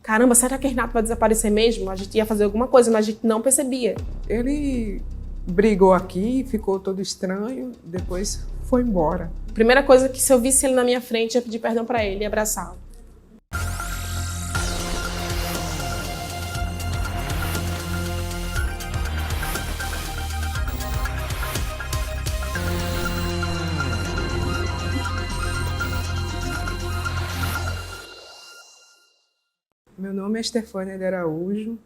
caramba, será que o Renato vai desaparecer mesmo? A gente ia fazer alguma coisa, mas a gente não percebia. Ele brigou aqui, ficou todo estranho, depois foi embora. Primeira coisa que se eu visse ele na minha frente, eu ia pedir perdão pra ele e abraçá-lo. Meu nome é Estefânia de Araújo,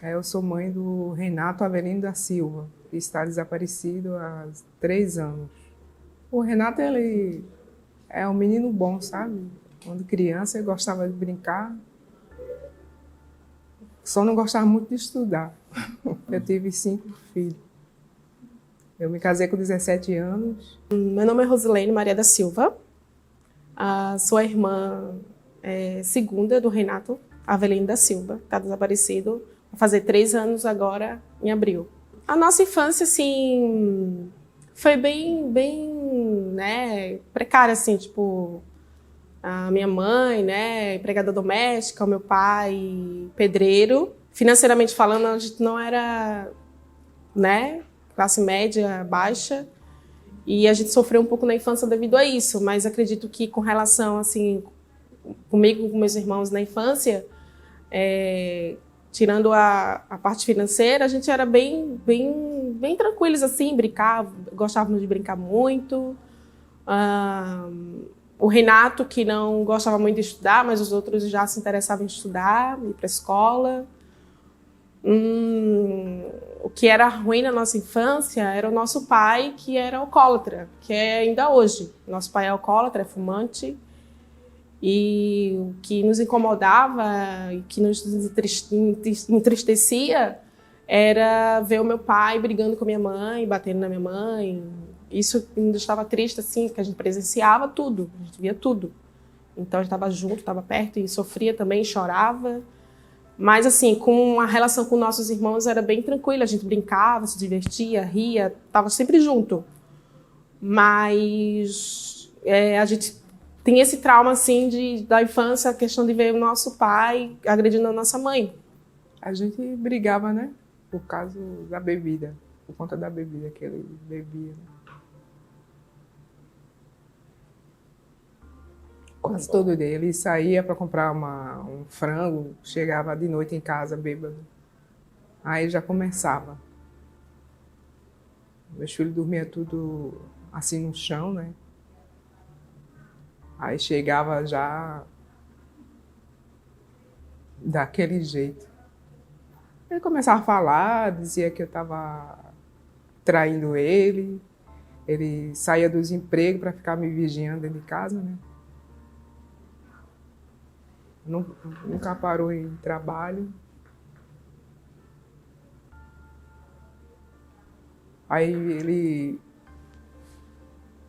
eu sou mãe do Renato Avelino da Silva, que está desaparecido há 3 anos. O Renato, ele é um menino bom, sabe? Quando criança, ele gostava de brincar, só não gostava muito de estudar. Eu tive 5 filhos. Eu me casei com 17 anos. Meu nome é Rosilene Maria da Silva, sou a irmã segunda do Renato Avelino da Silva, que está desaparecido, vai fazer 3 anos agora, em abril. A nossa infância, assim, foi bem, né, precária, assim, tipo, a minha mãe, né, empregada doméstica, o meu pai, pedreiro. Financeiramente falando, a gente não era, né, classe média, baixa, e a gente sofreu um pouco na infância devido a isso, mas acredito que com relação, assim, comigo e com meus irmãos na infância, tirando a parte financeira, a gente era bem tranquilos, assim, brincava, gostávamos de brincar muito. O Renato, que não gostava muito de estudar, mas os outros já se interessavam em estudar, ir para a escola. O que era ruim na nossa infância era o nosso pai, que era alcoólatra, que é ainda hoje. Nosso pai é alcoólatra, é fumante. E o que nos incomodava e que nos entristecia era ver o meu pai brigando com a minha mãe, batendo na minha mãe. Isso nos deixava triste, assim, que a gente presenciava tudo, a gente via tudo. Então a gente estava junto, estava perto e sofria também, chorava. Mas, assim, com a relação com nossos irmãos era bem tranquila, a gente brincava, se divertia, ria, estava sempre junto. Mas a gente tem esse trauma, assim, da infância, a questão de ver o nosso pai agredindo a nossa mãe. A gente brigava, né? Por causa da bebida, por conta da bebida que ele bebia. Quase todo dia. Ele saía para comprar um frango, chegava de noite em casa bêbado. Aí já começava. Meus filhos dormiam tudo assim no chão, né? Aí chegava já daquele jeito. Ele começava a falar, dizia que eu estava traindo ele. Ele saía dos empregos para ficar me vigiando dentro de casa, né? Nunca parou em trabalho. Aí ele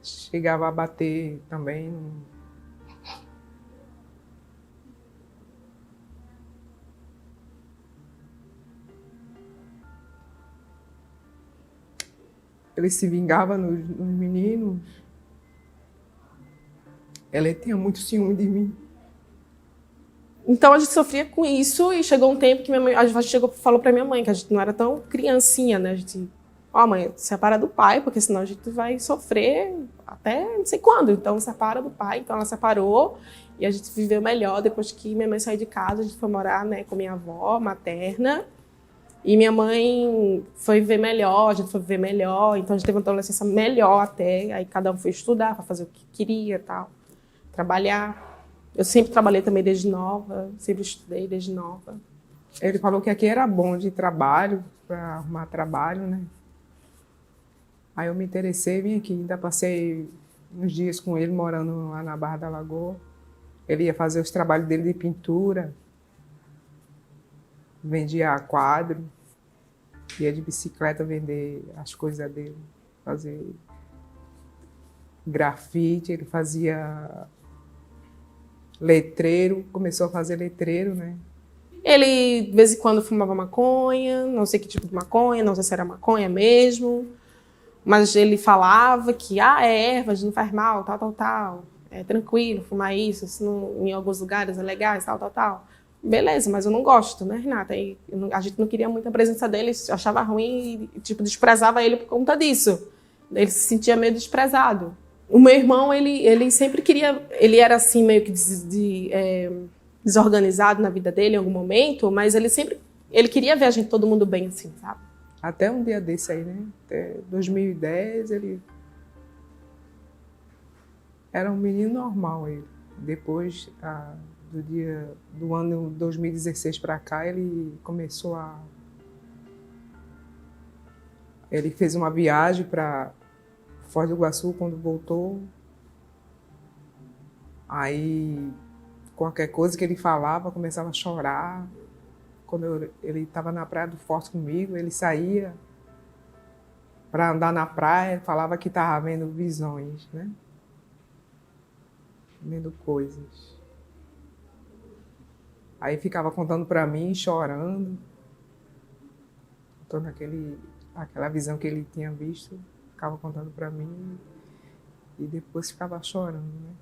chegava a bater também. Ele se vingava nos meninos. Ele tinha muito ciúme de mim. Então a gente sofria com isso e chegou um tempo que a gente falou pra minha mãe que a gente não era tão criancinha, né? A gente, mãe, separa do pai, porque senão a gente vai sofrer até não sei quando. Então separa do pai. Então ela separou e a gente viveu melhor. Depois que minha mãe saiu de casa, a gente foi morar, né, com minha avó materna. E minha mãe foi viver melhor, a gente foi viver melhor. Então a gente teve uma adolescência melhor até. Aí cada um foi estudar para fazer o que queria e tal, trabalhar. Eu sempre trabalhei também desde nova, sempre estudei desde nova. Ele falou que aqui era bom de trabalho, para arrumar trabalho, né? Aí eu me interessei, vim aqui, ainda passei uns dias com ele, morando lá na Barra da Lagoa. Ele ia fazer os trabalhos dele de pintura, vendia quadro, ia de bicicleta vender as coisas dele, fazer grafite, ele fazia letreiro, começou a fazer letreiro, né? Ele, de vez em quando, fumava maconha, não sei que tipo de maconha, não sei se era maconha mesmo, mas ele falava que, é ervas, não faz mal, tal, é tranquilo fumar isso, em alguns lugares é legal, tal. Beleza, mas eu não gosto, né, Renata? E a gente não queria muito a presença dele, achava ruim e, tipo, desprezava ele por conta disso. Ele se sentia meio desprezado. O meu irmão, ele sempre queria... Ele era, assim, meio que desorganizado na vida dele em algum momento, mas ele queria ver a gente, todo mundo bem, assim, sabe? Até um dia desse aí, né? Até 2010, ele... Era um menino normal, ele. Depois... do ano 2016 para cá, ele começou a... Ele fez uma viagem para Foz do Iguaçu. Quando voltou, aí qualquer coisa que ele falava, começava a chorar. Quando ele estava na Praia do Forte comigo, ele saía para andar na praia, falava que estava vendo visões, né? Vendo coisas. Aí ficava contando para mim, chorando, contando aquela visão que ele tinha visto, ficava contando para mim e depois ficava chorando, né?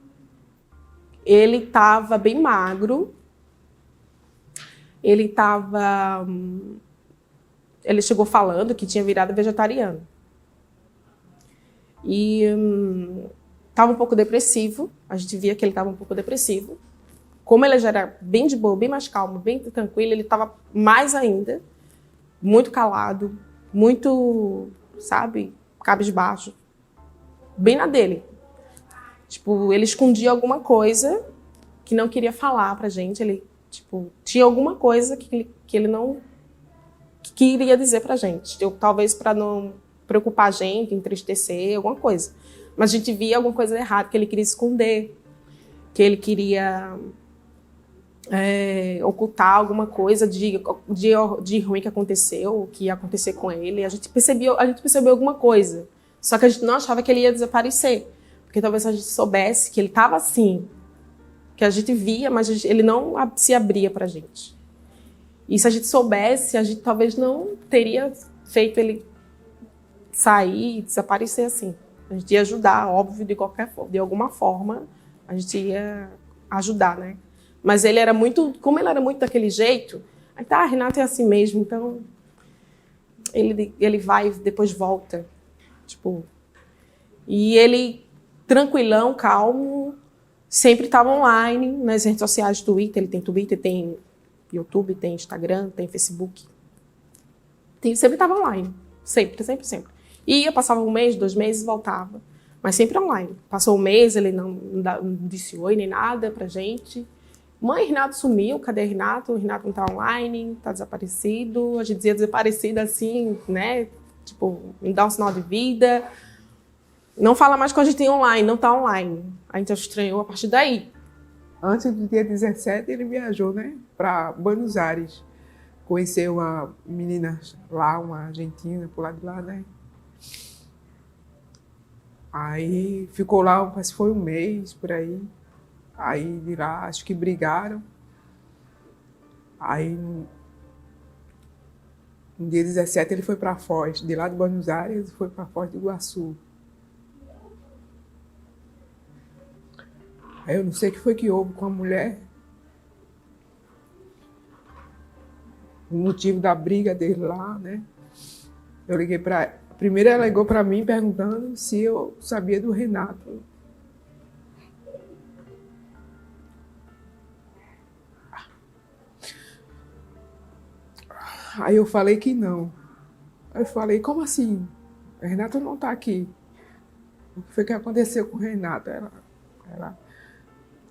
Ele estava bem magro, ele chegou falando que tinha virado vegetariano. E estava um pouco depressivo, a gente via que ele estava um pouco depressivo. Como ele já era bem de boa, bem mais calmo, bem tranquilo, ele estava mais ainda, muito calado, muito, sabe, cabisbaixo, bem na dele. Tipo, ele escondia alguma coisa que não queria falar pra gente, ele, tipo, tinha alguma coisa que ele não queria dizer pra gente, talvez para não preocupar a gente, entristecer, alguma coisa. Mas a gente via alguma coisa errada, que ele queria esconder, que ele queria... ocultar alguma coisa de ruim que aconteceu, que ia acontecer com ele. A gente percebeu alguma coisa. Só que a gente não achava que ele ia desaparecer. Porque talvez se a gente soubesse que ele estava assim, que a gente via, mas ele não se abria pra gente. E se a gente soubesse, a gente talvez não teria feito ele sair e desaparecer assim. A gente ia ajudar, óbvio, de alguma forma, a gente ia ajudar, né? Mas ele era muito, como ele era muito daquele jeito, aí tá, Renato é assim mesmo, então ele vai, depois volta, tipo. E ele, tranquilão, calmo, sempre estava online, nas redes sociais, Twitter, tem YouTube, tem Instagram, tem Facebook. Sempre estava online, sempre. E ia, passava um mês, 2 meses, voltava, mas sempre online. Passou um mês, ele não disse oi nem nada pra gente. Mãe, Renato sumiu, cadê Renato? O Renato não tá online, tá desaparecido. A gente dizia desaparecido assim, né? Tipo, me dá um sinal de vida. Não fala mais com a gente online, não tá online. A gente estranhou a partir daí. Antes do dia 17, ele viajou, né? Para Buenos Aires. Conheceu uma menina lá, uma argentina, por lá de lá, né? Aí ficou lá, parece que foi 1 mês, por aí. Aí de lá, acho que brigaram. Aí no dia 17 ele foi para Foz, de lá de Buenos Aires, foi para Foz do Iguaçu. Aí eu não sei o que foi que houve com a mulher. O motivo da briga dele lá, né? Eu liguei para... Primeiro ela ligou para mim perguntando se eu sabia do Renato. Aí eu falei que não. Aí eu falei, como assim? O Renato não está aqui. O que foi que aconteceu com o Renato?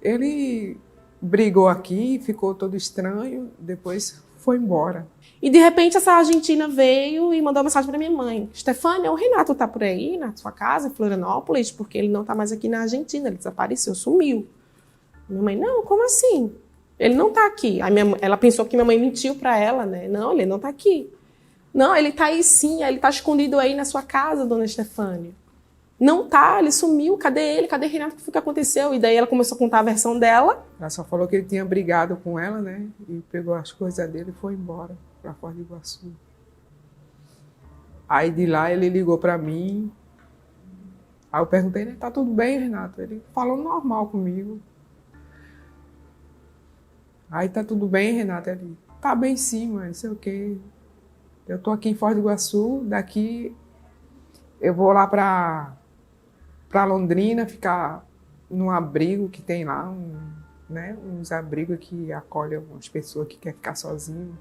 Ele brigou aqui, ficou todo estranho, depois foi embora. E de repente essa argentina veio e mandou uma mensagem para minha mãe. Stefânia, o Renato tá por aí, na sua casa, em Florianópolis, porque ele não tá mais aqui na Argentina, ele desapareceu, sumiu. Minha mãe, não, como assim? Ele não tá aqui. Ela pensou que minha mãe mentiu para ela, né? Não, ele não tá aqui. Não, ele tá aí sim, ele tá escondido aí na sua casa, dona Stefânia. Não tá, ele sumiu, cadê ele? Cadê Renato? O que foi que aconteceu? E daí ela começou a contar a versão dela. Ela só falou que ele tinha brigado com ela, né? E pegou as coisas dele e foi embora para Foz do Iguaçu. Aí de lá ele ligou para mim. Aí eu perguntei, né? Tá tudo bem, Renato? Ele falou normal comigo. Aí tá tudo bem, Renata? Ele, tá bem sim, mãe, não sei o quê. Eu tô aqui em Foz do Iguaçu, daqui eu vou lá pra Londrina, ficar num abrigo que tem lá, né, uns abrigos que acolhem umas pessoas que querem ficar sozinhas.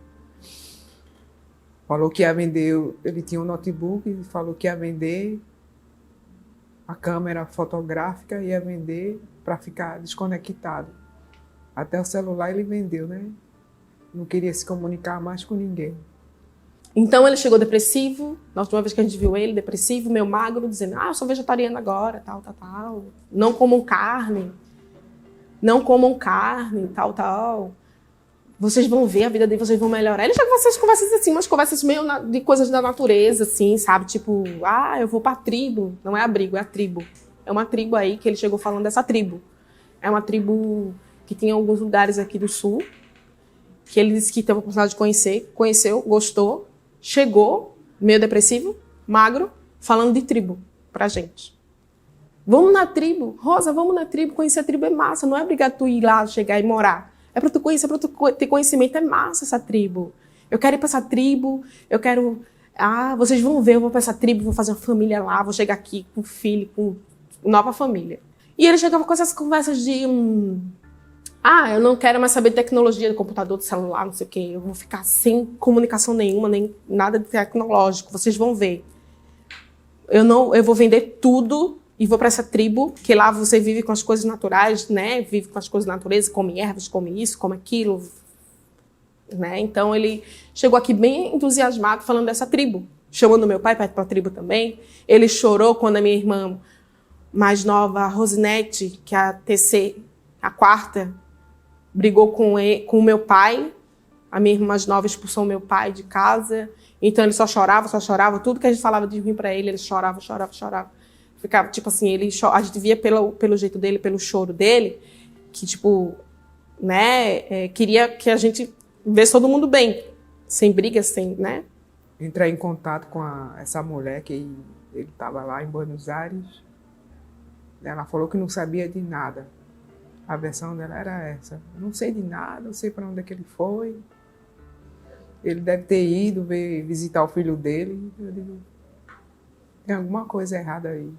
Falou que ia vender, ele tinha um notebook e falou que ia vender a câmera fotográfica, ia vender para ficar desconectado. Até o celular ele vendeu, né? Não queria se comunicar mais com ninguém. Então ele chegou depressivo, na última vez que a gente viu ele, depressivo, meio magro, dizendo, eu sou vegetariano agora, tal, tal, tal. Não comam carne, tal, tal. Vocês vão ver, a vida de vocês vão melhorar. Ele já com essas conversas assim, umas conversas meio de coisas da natureza, assim, sabe? Tipo, eu vou pra tribo. Não é abrigo, é a tribo. É uma tribo aí que ele chegou falando dessa tribo. É uma tribo que tinha alguns lugares aqui do sul, que ele disse que teve a oportunidade de conhecer, conheceu, gostou, chegou, meio depressivo, magro, falando de tribo pra gente. Vamos na tribo, Rosa, vamos na tribo, conhecer a tribo é massa, não é obrigado tu ir lá, chegar e morar. É pra tu conhecer, pra tu ter conhecimento, é massa essa tribo. Eu quero ir pra essa tribo, eu quero... vocês vão ver, eu vou pra essa tribo, vou fazer uma família lá, vou chegar aqui com filho, com nova família. E ele chegava com essas conversas de... eu não quero mais saber de tecnologia, de computador, de celular, não sei o quê. Eu vou ficar sem comunicação nenhuma, nem nada de tecnológico. Vocês vão ver. Eu vou vender tudo e vou para essa tribo, que lá você vive com as coisas naturais, né? Vive com as coisas da natureza, come ervas, come isso, come aquilo, né? Então ele chegou aqui bem entusiasmado falando dessa tribo, chamando meu pai para ir para a tribo também. Ele chorou quando a minha irmã mais nova, a Rosinete, que é a TC, a quarta, brigou com o meu pai. A minha irmã mais nova expulsou o meu pai de casa. Então ele só chorava. Tudo que a gente falava de ruim para ele chorava. Ficava, tipo assim, a gente via pelo jeito dele, pelo choro dele, que, tipo, né, queria que a gente visse todo mundo bem, sem briga, sem, né? Entrei em contato com essa mulher que ele estava lá em Buenos Aires. Ela falou que não sabia de nada. A versão dela era essa. Não sei de nada, não sei para onde é que ele foi. Ele deve ter ido visitar o filho dele. Eu digo, tem alguma coisa errada aí.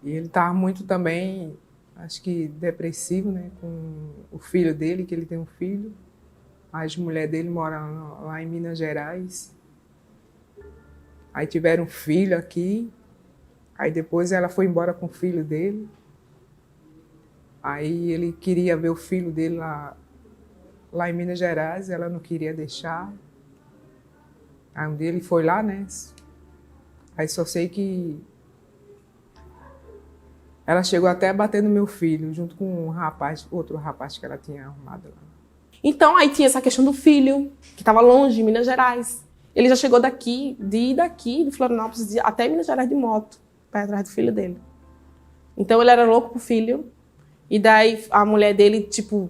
E ele estava muito também, acho que depressivo, né, com o filho dele, que ele tem um filho. A mulher dele mora lá em Minas Gerais. Aí tiveram um filho aqui. Aí depois ela foi embora com o filho dele. Aí ele queria ver o filho dele lá em Minas Gerais, ela não queria deixar. Aí um dia ele foi lá, né? Aí só sei que ela chegou até a bater no meu filho, junto com outro rapaz que ela tinha arrumado lá. Então aí tinha essa questão do filho, que estava longe, em Minas Gerais. Ele já chegou de Florianópolis até Minas Gerais de moto, para ir atrás do filho dele. Então ele era louco pro filho. E daí a mulher dele, tipo,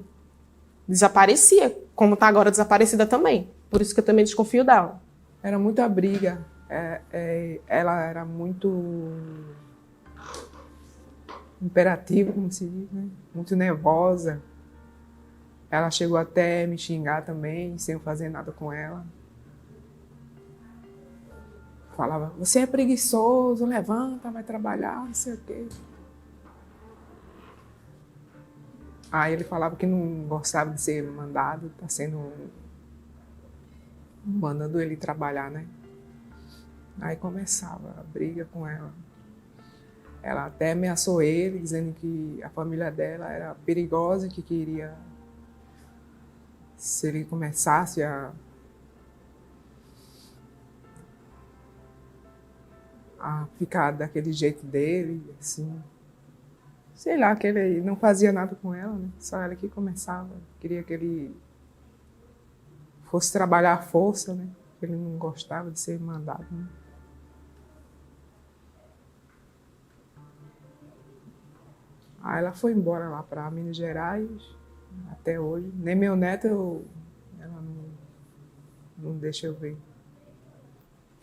desaparecia, como tá agora desaparecida também. Por isso que eu também desconfio dela. Era muita briga. Ela era muito imperativa, como se diz, né? Muito nervosa. Ela chegou até me xingar também, sem eu fazer nada com ela. Falava, você é preguiçoso, levanta, vai trabalhar, não sei o quê. Aí ele falava que não gostava de ser mandado, tá sendo mandando ele trabalhar, né? Aí começava a briga com ela. Ela até ameaçou ele, dizendo que a família dela era perigosa, que queria, se ele começasse a ficar daquele jeito dele, assim. Sei lá, que ele não fazia nada com ela, né? Só ela que começava. Queria que ele fosse trabalhar à força, né? Ele não gostava de ser mandado, né? Aí ela foi embora lá para Minas Gerais, até hoje. Nem meu neto, ela não deixa eu ver.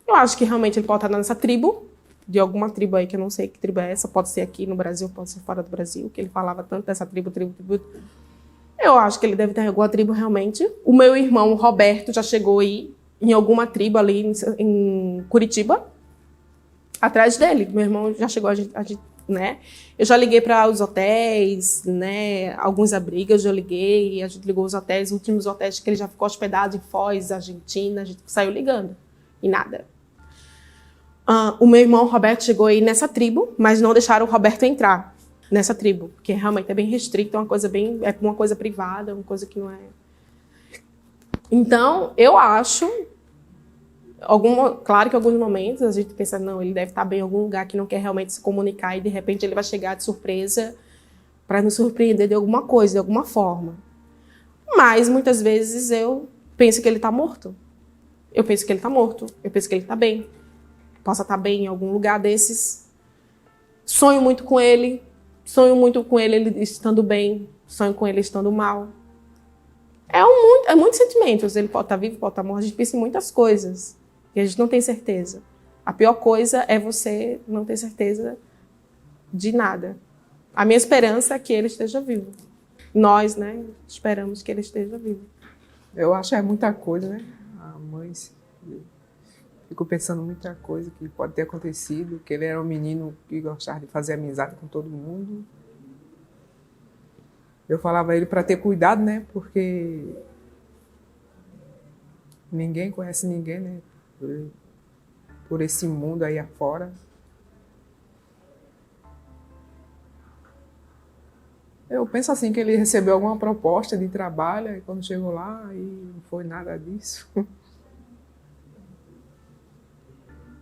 Eu acho que realmente ele pode estar nessa tribo, de alguma tribo aí, que eu não sei que tribo é essa, pode ser aqui no Brasil, pode ser fora do Brasil, que ele falava tanto dessa tribo. Eu acho que ele deve ter alguma tribo realmente. O meu irmão, Roberto, já chegou aí em alguma tribo ali em Curitiba, atrás dele. Meu irmão já chegou, né? Eu já liguei para os hotéis, né? Alguns abrigos eu já liguei, a gente ligou os hotéis, os últimos hotéis que ele já ficou hospedado em Foz, Argentina, a gente saiu ligando e nada. O meu irmão Roberto chegou aí nessa tribo, mas não deixaram o Roberto entrar nessa tribo, porque realmente é bem restrito, é uma coisa privada, uma coisa que não é. Então, eu acho, claro que em alguns momentos a gente pensa, não, ele deve estar bem em algum lugar que não quer realmente se comunicar e de repente ele vai chegar de surpresa para nos surpreender de alguma coisa, de alguma forma. Mas muitas vezes eu penso que ele está morto. Eu penso que ele está morto, eu penso que ele está bem. Possa estar bem em algum lugar desses. Sonho muito com ele ele estando bem, sonho com ele estando mal. É muitos sentimentos, ele pode estar vivo, pode estar morto, a gente pensa em muitas coisas e a gente não tem certeza. A pior coisa é você não ter certeza de nada. A minha esperança é que ele esteja vivo. Nós, né, esperamos que ele esteja vivo. Eu acho que é muita coisa, né? A mãe... Fico pensando muita coisa que pode ter acontecido, que ele era um menino que gostava de fazer amizade com todo mundo. Eu falava a ele para ter cuidado, né? Porque ninguém conhece ninguém, né? Por esse mundo aí afora. Eu penso assim, que ele recebeu alguma proposta de trabalho e quando chegou lá e não foi nada disso.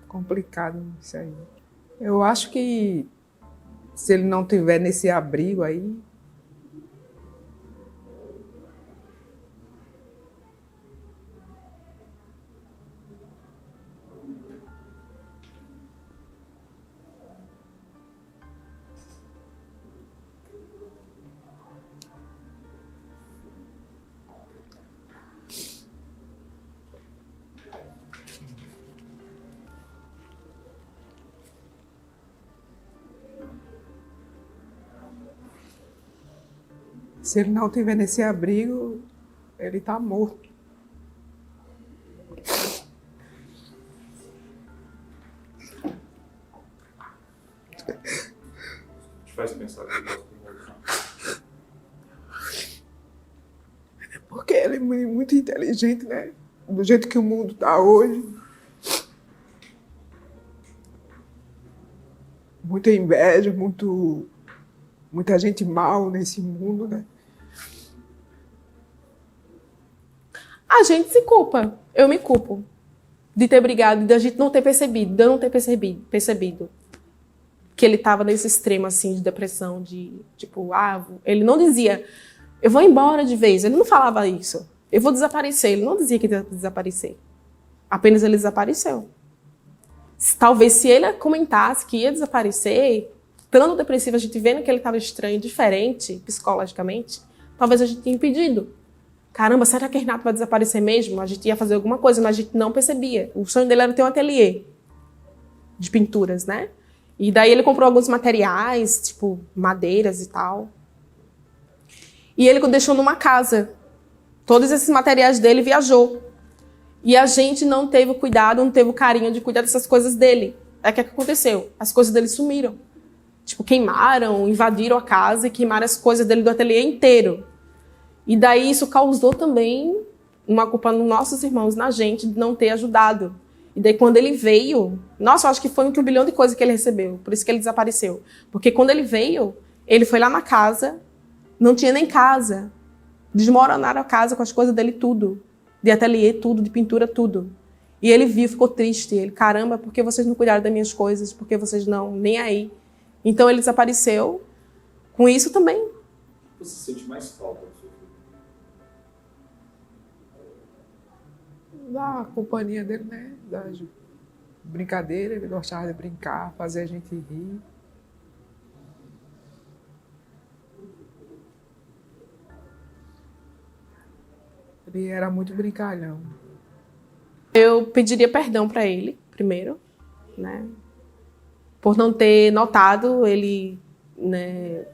Complicado isso aí. Eu acho que se ele não tiver nesse abrigo aí, ele está morto. Te faz pensar que Porque ele é muito inteligente, né? Do jeito que o mundo está hoje. Muita inveja, muita gente mal nesse mundo, né? A gente se culpa. Eu me culpo de ter brigado, de a gente não ter percebido, de eu não ter percebido que ele estava nesse extremo assim de depressão, de tipo, ele não dizia, eu vou embora de vez. Ele não falava isso. Eu vou desaparecer. Ele não dizia que ia desaparecer. Apenas ele desapareceu. Talvez se ele comentasse que ia desaparecer, estando depressivo, a gente vendo que ele estava estranho, diferente, psicologicamente, talvez a gente tenha impedido. Caramba, será que Renato vai desaparecer mesmo? A gente ia fazer alguma coisa, mas a gente não percebia. O sonho dele era ter um ateliê de pinturas, né? E daí ele comprou alguns materiais, tipo madeiras e tal. E ele deixou numa casa. Todos esses materiais dele viajou. E a gente não teve o cuidado, não teve o carinho de cuidar dessas coisas dele. Aí o que aconteceu? As coisas dele sumiram. Tipo, queimaram, invadiram a casa e queimaram as coisas dele do ateliê inteiro. E daí isso causou também uma culpa nos nossos irmãos, na gente, de não ter ajudado. E daí quando ele veio... Nossa, eu acho que foi um bilhão de coisas que ele recebeu. Por isso que ele desapareceu. Porque quando ele veio, ele foi lá na casa, não tinha nem casa. Desmoronaram a casa com as coisas dele tudo. De ateliê, tudo, de pintura, tudo. E ele viu, ficou triste. Ele, caramba, por que vocês não cuidaram das minhas coisas? Por que vocês não? Nem aí. Então ele desapareceu. Com isso também. Você sente mais falta do seu filho? Da companhia dele, né? Da brincadeira, ele gostava de brincar, fazer a gente rir. Ele era muito brincalhão. Eu pediria perdão para ele, primeiro, né? Por não ter notado ele, né,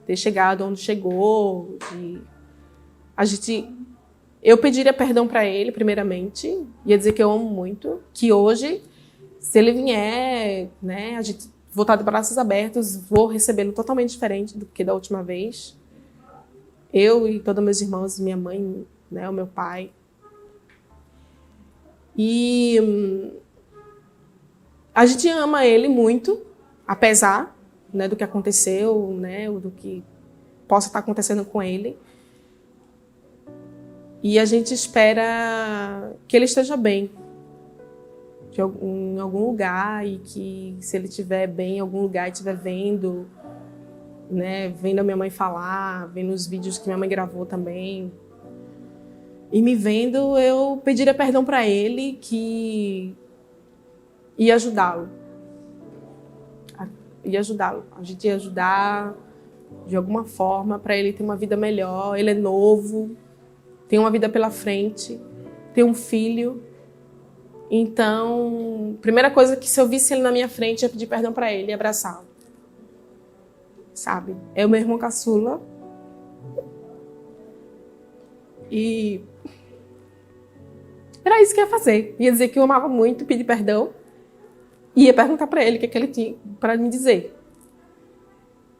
ter chegado onde chegou, Eu pediria perdão para ele, primeiramente, ia dizer que eu amo muito, que hoje, se ele vier, né, a gente vou estar de braços abertos, vou recebê-lo totalmente diferente do que da última vez. Eu e todos meus irmãos, minha mãe, né, o meu pai. E a gente ama ele muito, apesar, né, do que aconteceu, né, do que possa estar acontecendo com ele. E a gente espera que ele esteja bem em algum lugar, e que se ele estiver bem em algum lugar e estiver vendo, né, vendo a minha mãe falar, vendo os vídeos que minha mãe gravou também, e me vendo, eu pediria perdão para ele, que ia ajudá-lo. A gente ia ajudar de alguma forma para ele ter uma vida melhor. Ele é novo, tem uma vida pela frente, tem um filho. Então, primeira coisa que se eu visse ele na minha frente, eu ia pedir perdão para ele e abraçá-lo. Sabe? É o meu irmão caçula. E era isso que eu ia fazer. Ia dizer que eu amava muito, pedir perdão. E ia perguntar para ele o que ele tinha para me dizer.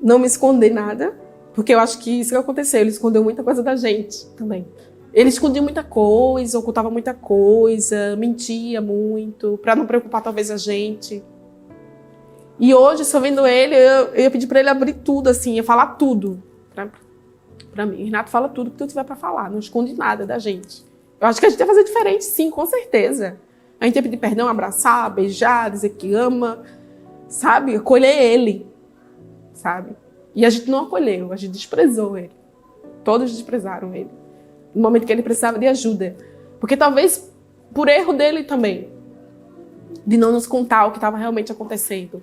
Não me esconder nada, porque eu acho que isso que aconteceu. Ele escondeu muita coisa da gente também. Ele escondia muita coisa, ocultava muita coisa, mentia muito, para não preocupar talvez a gente. E hoje, só vendo ele, eu ia pedir para ele abrir tudo, assim, ia falar tudo para mim. Renato, fala tudo que tu tiver para falar, não esconde nada da gente. Eu acho que a gente ia fazer diferente, sim, com certeza. A gente ia pedir perdão, abraçar, beijar, dizer que ama, sabe? Acolher ele, sabe? E a gente não acolheu, a gente desprezou ele. Todos desprezaram ele. No momento que ele precisava de ajuda. Porque talvez por erro dele também. De não nos contar o que estava realmente acontecendo.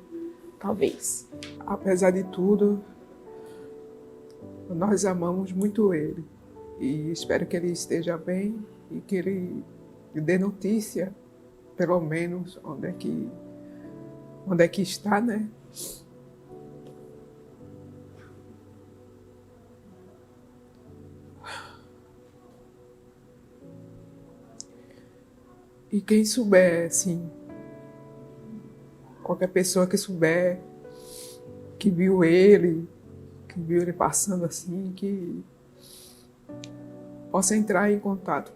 Talvez. Apesar de tudo, nós amamos muito ele. E espero que ele esteja bem e que ele dê notícia, pelo menos, onde é que está, né? E quem souber, assim, qualquer pessoa que souber, que viu ele passando assim, que possa entrar em contato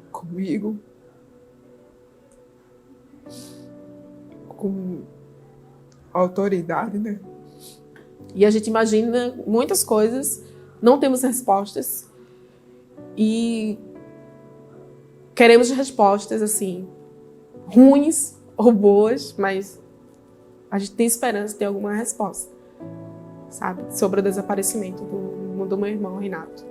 comigo, com a autoridade, né? E a gente imagina muitas coisas, não temos respostas e queremos respostas, assim, ruins ou boas, mas a gente tem esperança de ter alguma resposta, sabe? Sobre o desaparecimento do meu irmão Renato.